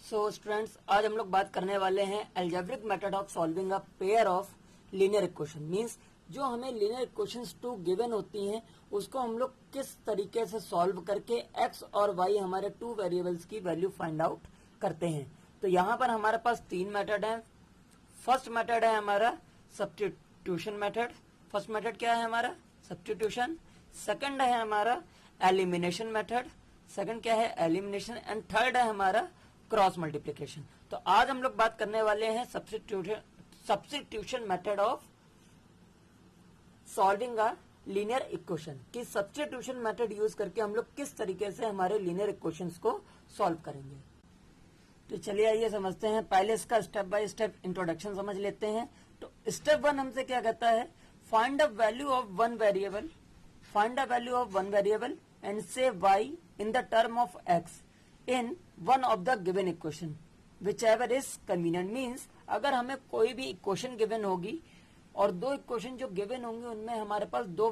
So students, आज हम लोग बात करने वाले हैं algebraic method of solving a pair of linear equation. Means जो हमें लीनियर इक्वेशंस टू गिवन होती हैं उसको हम लोग किस तरीके से सॉल्व करके एक्स और वाई हमारे टू वेरिएबल्स की वैल्यू फाइंड आउट करते हैं। तो यहाँ पर हमारे पास तीन मेथड हैं। फर्स्ट मेथड है हमारा सब्स्टिट्यूशन मेथड। फर्स्ट मेथड क्या है हमारा? सब्स्टिट्यूशन। सेकंड है हमारा एलिमिनेशन मेथड। सेकंड क्या है? एलिमिनेशन। एंड थर्ड है हमारा क्रॉस मल्टीप्लिकेशन। तो आज हम लोग बात करने वाले हैं substitution method of solving a linear equation कि सब्स्टिट्यूशन मेथड यूज करके हम लोग किस तरीके से हमारे लीनियर इक्वेशंस को सॉल्व करेंगे। तो चलिए आइए समझते हैं। पहले इसका स्टेप बाय स्टेप इंट्रोडक्शन समझ लेते हैं। तो स्टेप वन हमसे क्या कहता है? Find the value of one variable, find the value of one variable and say y in the term of x in one of the given equation whichever is convenient. Means अगर हमें कोई भी equation given होगी और दो equation जो given होंगे उनमें हमारे पास दो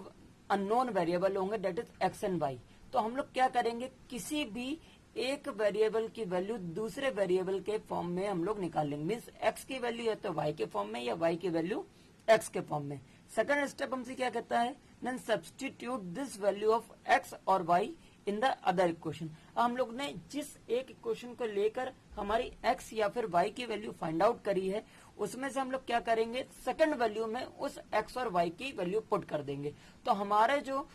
अननोन वेरिएबल होंगे, that is X and Y. तो हम लोग क्या करेंगे? किसी भी एक वेरिएबल की वैल्यू दूसरे वेरिएबल के फॉर्म में हम लोग निकालेंगे। मीन्स एक्स की वैल्यू या तो वाई के फॉर्म में या वाई की वैल्यू एक्स के फॉर्म में। सेकंड स्टेप हमसे क्या कहता है? Then substitute this value of x और y in the other equation. हम लोग ने जिस एक इक्वेशन को लेकर हमारी एक्स या फिर वाई की वैल्यू फाइंड आउट करी है उसमें से हम लोग क्या करेंगे? सेकंड वैल्यू में उस एक्स और वाई की वैल्यू पुट कर देंगे। तो हमारे जो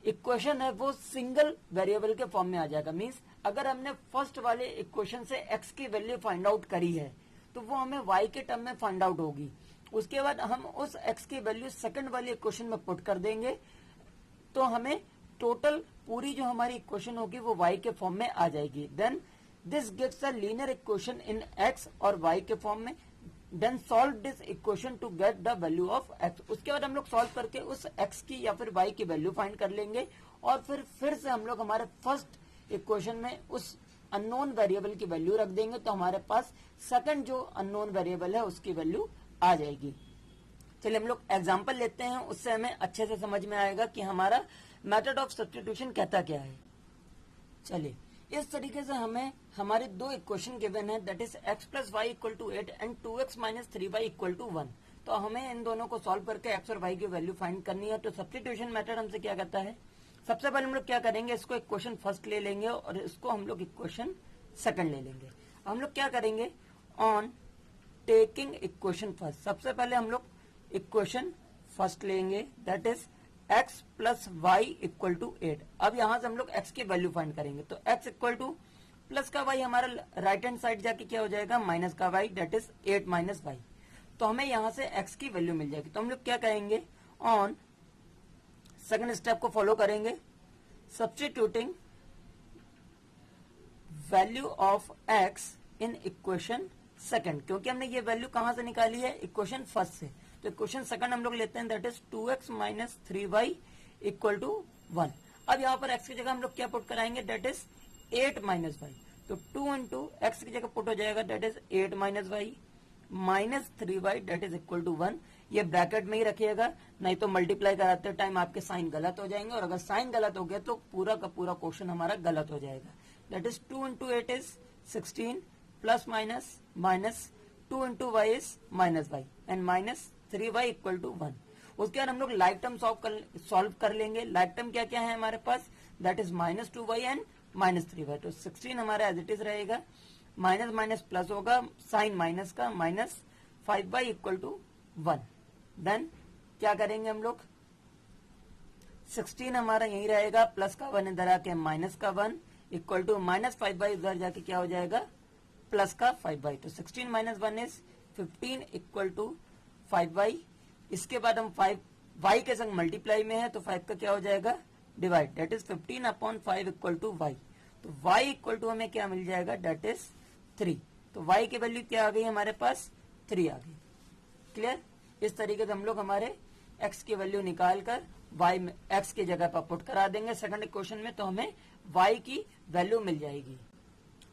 इक्वेशन है वो सिंगल वेरिएबल के फॉर्म में आ जाएगा। मींस अगर हमने फर्स्ट वाले इक्वेशन से एक्स की वैल्यू फाइंड आउट करी है तो वो हमें वाई के टर्म में फाइंड आउट होगी। उसके बाद हम उस एक्स की वैल्यू सेकंड वाली इक्वेशन में पुट कर देंगे तो हमें टोटल पूरी जो हमारी इक्वेशन होगी वो y के फॉर्म में आ जाएगी। Then this gives a linear equation in x और y के फॉर्म में। Then solve this equation to get the value of x। उसके बाद हम लोग सॉल्व करके उस x की या फिर y की वैल्यू फाइंड कर लेंगे और फिर से हम लोग हमारे फर्स्ट इक्वेशन में उस अननोन वेरिएबल की वैल्यू रख देंगे तो हमारे पास सेकंड जो अननोन वेरिएबल है उसकी वैल्यू आ जाएगी। चलिए हम लोग एग्जाम्पल लेते हैं, उससे हमें अच्छे से समझ में आएगा कि हमारा मेथड ऑफ सब्स्टिट्यूशन कहता क्या है। चलिए इस तरीके से हमें हमारे दो इक्वेशन गिवन है, that is x plus Y equal to 8 and 2x minus 3y equal to 1। तो हमें इन दोनों को सॉल्व करके x और y की वैल्यू फाइंड करनी है। तो सब्स्टिट्यूशन मेथड हमसे क्या कहता है? सबसे पहले हम लोग क्या करेंगे? इसको इक्वेशन फर्स्ट ले लेंगे और इसको हम लोग इक्वेशन सेकंड ले लेंगे। हम लोग क्या करेंगे? ऑन टेकिंग इक्वेशन फर्स्ट, सबसे पहले हम लोग इक्वेशन फर्स्ट लेंगे, that is x plus Y equal to 8। अब यहां से हम लोग x की वैल्यू फाइंड करेंगे। तो x इक्वल टू प्लस का y हमारा राइट हैंड साइड जाके क्या हो जाएगा? माइनस का y, that is 8 minus Y. तो हमें यहां से x की वैल्यू मिल जाएगी। तो हम लोग क्या करेंगे? ऑन सेकंड स्टेप को फॉलो करेंगे, substituting value of x in equation second, क्योंकि हमने ये वैल्यू कहां से निकाली है? इक्वेशन फर्स्ट से। तो इक्वेशन सेकंड हम लोग लेते हैं, that is 2x minus 3y equal to 1। अब यहाँ पर x की जगह हम लोग क्या पुट कराएंगे? That is 8 minus Y. तो 2 इंटू एक्स की जगह पुट हो जाएगा, that is 8 minus Y minus 3y that is equal to 1। ये ब्रैकेट में ही रखिएगा, नहीं तो मल्टीप्लाई कराते टाइम आपके साइन गलत हो जाएंगे और अगर साइन गलत हो गया तो पूरा का पूरा क्वेश्चन हमारा गलत हो जाएगा। That is 2 into 8 is 16 plus minus minus 2 into Y is minus Y and minus 3y equal to 1। उसके बाद हम लोग लाइक टर्म सॉल्व कर लेंगे। लाइक टर्म क्या क्या है हमारे पास? That is minus 2y and minus 3y। तो 16 हमारा एज इट इज रहेगा, माइनस माइनस प्लस होगा, साइन माइनस का, माइनस 5y इक्वल टू 1। देन क्या करेंगे हम लोग? 16 हमारा यही रहेगा, प्लस का 1 इधर आके माइनस का 1 इक्वल टू माइनस 5y इधर जाके क्या हो जाएगा? प्लस का 5y। तो 16 minus 1 is 15 equal to 5y। इसके बाद हम 5 y के संग मल्टीप्लाई में है तो 5 का क्या हो जाएगा? Divide, that is 15 upon 5 equal to y। तो y इक्वल टू हमें क्या मिल जाएगा? That is 3। तो y की वैल्यू क्या आ गई हमारे पास? 3 आ गई। क्लियर? इस तरीके से हम लोग हमारे x की वैल्यू निकाल कर y में x की जगह पर पुट करा देंगे सेकंड इक्वेशन में, तो हमें y की वैल्यू मिल जाएगी।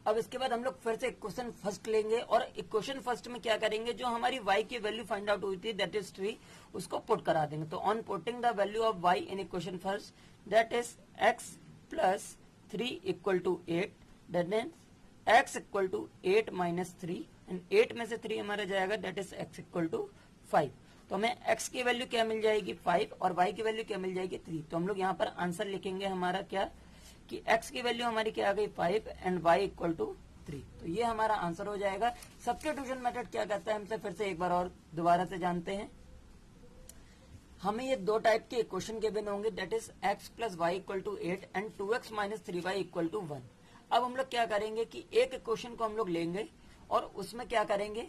अब इसके बाद हम लोग फिर से इक्वेशन फर्स्ट लेंगे और इक्वेशन फर्स्ट में क्या करेंगे? जो हमारी y की वैल्यू फाइंड आउट हुई थी दैट इज 3, उसको पुट करा देंगे। तो on putting the value of y in equation first that is x plus 3 equal to 8, that means x equal to 8 minus 3 and 8 में से 3 हमारा जाएगा that is x equal to 5। तो हमें x की वैल्यू क्या मिल जाएगी 5 और y की वैल्यू क्या मिल जाएगी 3। तो हम लोग यहाँ पर आंसर लिखेंगे हमारा क्या कि x की वैल्यू हमारी क्या आ गई 5 एंड y इक्वल टू 3। तो ये हमारा आंसर हो जाएगा। सब्स्टिट्यूशन मेथड क्या कहता है हमसे फिर से एक बार और दोबारा से जानते हैं। हमें ये दो टाइप के इक्वेशन गिवन होंगे that is x plus Y equal to 8 and 2x minus 3y equal to 1। अब हम लोग क्या करेंगे कि एक इक्वेशन को हम लोग लेंगे और उसमें क्या करेंगे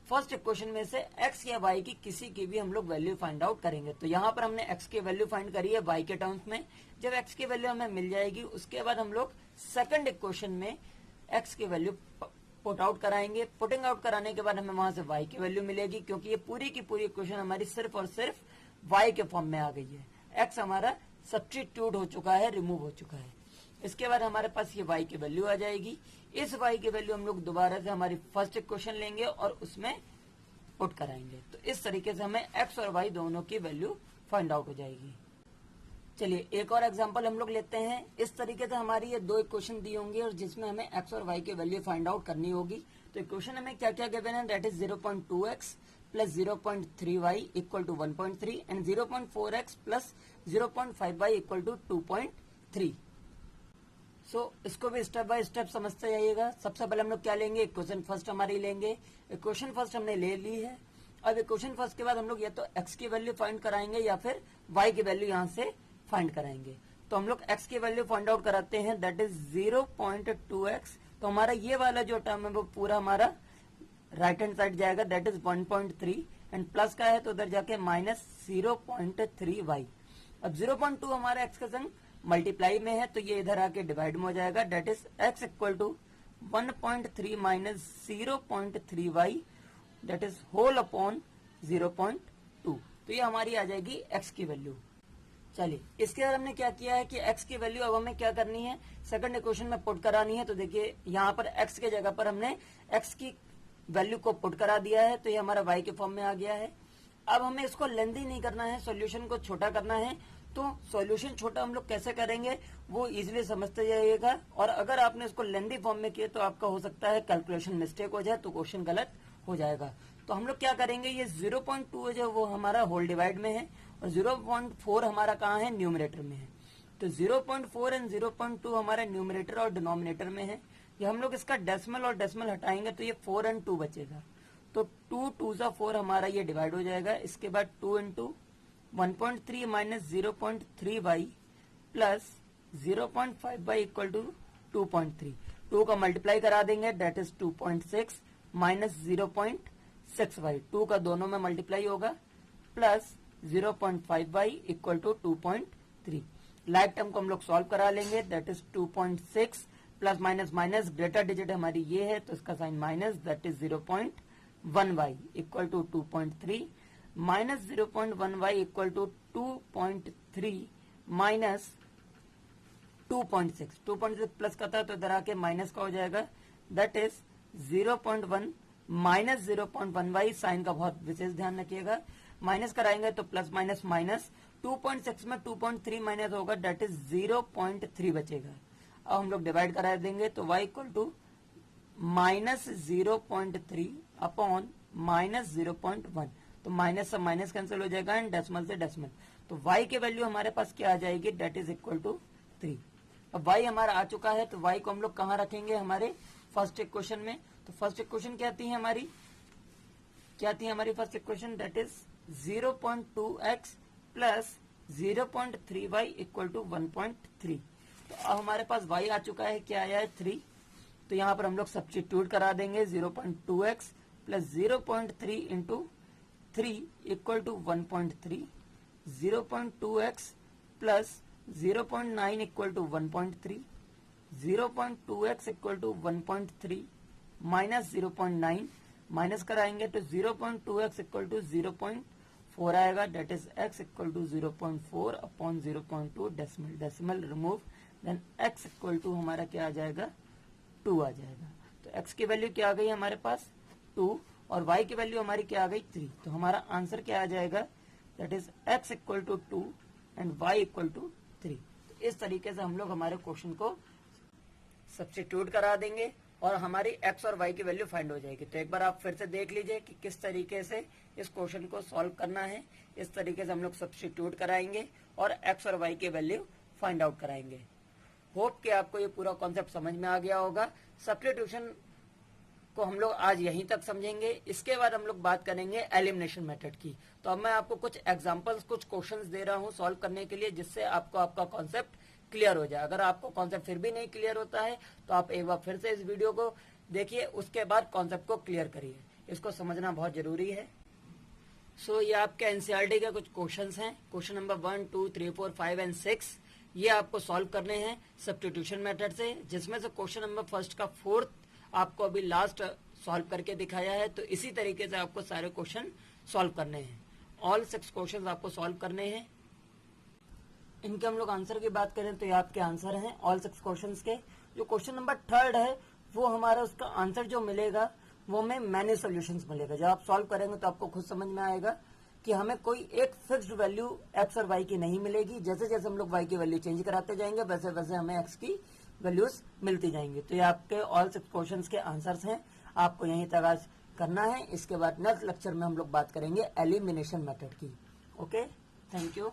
फर्स्ट इक्वेशन में से x या y की किसी की भी हम लोग वैल्यू फाइंड आउट करेंगे। तो यहाँ पर हमने x की वैल्यू फाइंड करी है y के टर्म्स में। जब x की वैल्यू हमें मिल जाएगी उसके बाद हम लोग सेकंड इक्वेशन में x की वैल्यू पुट आउट कराएंगे। पुटिंग आउट कराने के बाद हमें वहां से y की वैल्यू मिलेगी क्योंकि ये पूरी की पूरी इक्वेशन हमारी सिर्फ और सिर्फ y के फॉर्म में आ गई है। x हमारा सब्स्टिट्यूट हो चुका है, रिमूव हो चुका है। इसके बाद हमारे पास ये y की वैल्यू आ जाएगी। इस y की वैल्यू हम लोग दोबारा से हमारी फर्स्ट इक्वेशन लेंगे और उसमें पुट कराएंगे। तो इस तरीके से हमें x और y दोनों की वैल्यू फाइंड आउट हो जाएगी। चलिए एक और एग्जांपल हम लोग लेते हैं। इस तरीके से हमारी ये दो इक्वेशन दी होंगी और जिसमें हमें x और y की वैल्यू फाइंड आउट करनी होगी। तो इक्वेशन हमें क्या क्या गिवन है that is 0.2x plus 0.3y equal to 1.3 and 0.4x plus 0.5y equal to 2.3। So इसको भी स्टेप बाय स्टेप समझते जाइएगा। सबसे पहले हम लोग क्या लेंगे इक्वेशन फर्स्ट हमारी लेंगे। इक्वेशन फर्स्ट हमने ले ली है। अब इक्वेशन फर्स्ट के बाद हम लोग या तो x की वैल्यू फाइंड कराएंगे या फिर y की वैल्यू यहाँ से फाइंड कराएंगे। तो हम लोग x की वैल्यू फाइंड आउट कराते हैं दैट इज 0.2x। तो हमारा ये वाला जो टर्म है वो पूरा हमारा राइट हैंड साइड जाएगा दैट इज 1.3 एंड प्लस का है तो उधर जाके माइनस 0.3y। अब 0.2 हमारा x का संग मल्टीप्लाई में है तो ये इधर आके डिवाइड में हो जाएगा that is x equal to 1.3 minus 0.3y that is whole upon 0.2। तो ये हमारी आ जाएगी x की वैल्यू। चलिए इसके बाद हमने क्या किया है कि x की वैल्यू अब हमें क्या करनी है सेकंड इक्वेशन में पुट करानी है। तो देखिए यहाँ पर x के जगह पर हमने x की वैल्यू को पुट करा दिया है तो ये हमारा y के फॉर्म में आ गया है। अब हमें इसको लेंथी नहीं करना है, सॉल्यूशन को छोटा करना है। तो सॉल्यूशन छोटा हम लोग कैसे करेंगे वो इजीली समझते जाइएगा। और अगर आपने इसको लेंथी फॉर्म में किया तो आपका हो सकता है कैलकुलेशन मिस्टेक हो जाए तो क्वेश्चन गलत हो जाएगा। तो हम लोग क्या करेंगे ये 0.2 जो वो हमारा होल डिवाइड में है और 0.4 हमारा कहाँ है न्यूमरेटर में है। तो 0.4 एंड 0.2 हमारा न्यूमरेटर और डिनोमिनेटर में है। ये हम लोग इसका डेसिमल और डेसिमल हटाएंगे तो ये 4 एंड 2 बचेगा। तो 2 2 सा 4 हमारा ये डिवाइड हो जाएगा। इसके बाद 2 into 1.3 minus 0.3y plus 0.5y equal to 2.3। 2 का मल्टीप्लाई करा देंगे डेट इज 2.6 माइनस 0.6y। 2 का दोनों में मल्टीप्लाई होगा plus 0.5y equal to 2.3। Like term को हम लोग सॉल्व करा लेंगे that is 2.6 plus minus minus greater digit हमारी ये है तो इसका sign minus that is 0.1y equal to 2.3 minus 0.1y equal to 2.3 minus 2.6। 2.6 plus का था तो इधर आके माइनस का हो जाएगा that is 0.1 minus 0.1y। Sign का बहुत विशेष ध्यान रखिएगा। माइनस कराएंगे तो प्लस माइनस माइनस 2.6 में 2.3 माइनस होगा दैट इज 0.3 बचेगा। अब हम लोग डिवाइड करा देंगे तो y equal to minus 0.3 upon minus 0.1। तो माइनस से माइनस कैंसिल हो जाएगा एंड डेसिमल से डेसिमल। तो y की वैल्यू हमारे पास क्या आ जाएगी डेट इज इक्वल टू 3। अब y हमारा आ चुका है तो y को हम लोग कहाँ रखेंगे हमारे फर्स्ट इक्वेशन में। तो फर्स्ट इक्वेशन क्या थी हमारी first equation that is 0.2x plus 0.3y equal to 1.3। तो अब हमारे पास y आ चुका है क्या आया है 3। तो यहाँ पर हम लोग सब्स्टिट्यूट करा देंगे 0.2x plus 0.3 into 3 equal to 1.3 0.2x plus 0.9 equal to 1.3 0.2x equal to 1.3 minus 0.9 minus कराएंगे तो 0.2x इक्वल टू 0.4 आएगा that is x equal to 0.4 upon 0.2 decimal decimal remove then x equal to हमारा क्या आ जाएगा 2 आ जाएगा। तो x की वैल्यू क्या आ गई हमारे पास 2 और y की वैल्यू हमारी क्या आ गई 3। तो हमारा आंसर क्या आ जाएगा that is x equal to 2 and y equal to 3। तो इस तरीके से हम लोग हमारे क्वेश्चन को सब्स्टिट्यूट करा देंगे और हमारी एक्स और वाई की वैल्यू फाइंड हो जाएगी। तो एक बार आप फिर से देख लीजिए कि किस तरीके से इस क्वेश्चन को सॉल्व करना है। इस तरीके से हम लोग सब्स्टिट्यूट कराएंगे और एक्स और वाई की वैल्यू फाइंड आउट कराएंगे। होप कि आपको ये पूरा कॉन्सेप्ट समझ में आ गया होगा। सब्स्टिट्यूशन को हम लोग आज यहीं तक समझेंगे। इसके बाद हम लोग बात करेंगे एलिमिनेशन मेथड की। तो अब मैं आपको कुछ एग्जांपल्स, कुछ क्वेश्चंस दे रहा हूं सॉल्व करने के लिए, जिससे आपको आपका कॉन्सेप्ट क्लियर हो जाए। अगर आपको कॉन्सेप्ट फिर भी नहीं क्लियर होता है तो आप एक बार फिर से इस वीडियो को देखिए, उसके बाद कॉन्सेप्ट को क्लियर करिए। इसको समझना बहुत जरूरी है। सो ये आपके एनसीईआरटी के कुछ क्वेश्चंस हैं। क्वेश्चन नंबर 1, 2, 3, 4, 5 एंड 6 ये आपको सॉल्व करने हैं सब्स्टिट्यूशन मेथड से, जिसमें से क्वेश्चन नंबर फर्स्ट का 4th आपको अभी लास्ट सॉल्व करके दिखाया है। तो इसी तरीके से आपको सारे क्वेश्चन सॉल्व करने हैं। ऑल 6 क्वेश्चन आपको सॉल्व करने हैं। इनके हम लोग आंसर की बात करें तो ये आपके आंसर हैं ऑल 6 क्वेश्चंस के। जो क्वेश्चन नंबर 3 है वो हमारा उसका आंसर जो मिलेगा वो हमें मैनी सोल्यूशंस मिलेगा। जब आप सॉल्व करेंगे तो आपको खुद समझ में आएगा कि हमें कोई एक फिक्स्ड वैल्यू एक्स और वाई की नहीं मिलेगी। जैसे जैसे हम लोग वाई की वैल्यू चेंज कराते जाएंगे वैसे वैसे हमें एक्स की वैल्यूज मिलती जाएंगी। तो ये आपके ऑल 6 क्वेश्चंस के आंसर्स हैं। आपको यहीं तक आज करना है। इसके बाद नेक्स्ट लेक्चर में हम लोग बात करेंगे एलिमिनेशन मेथड की। Okay, thank you.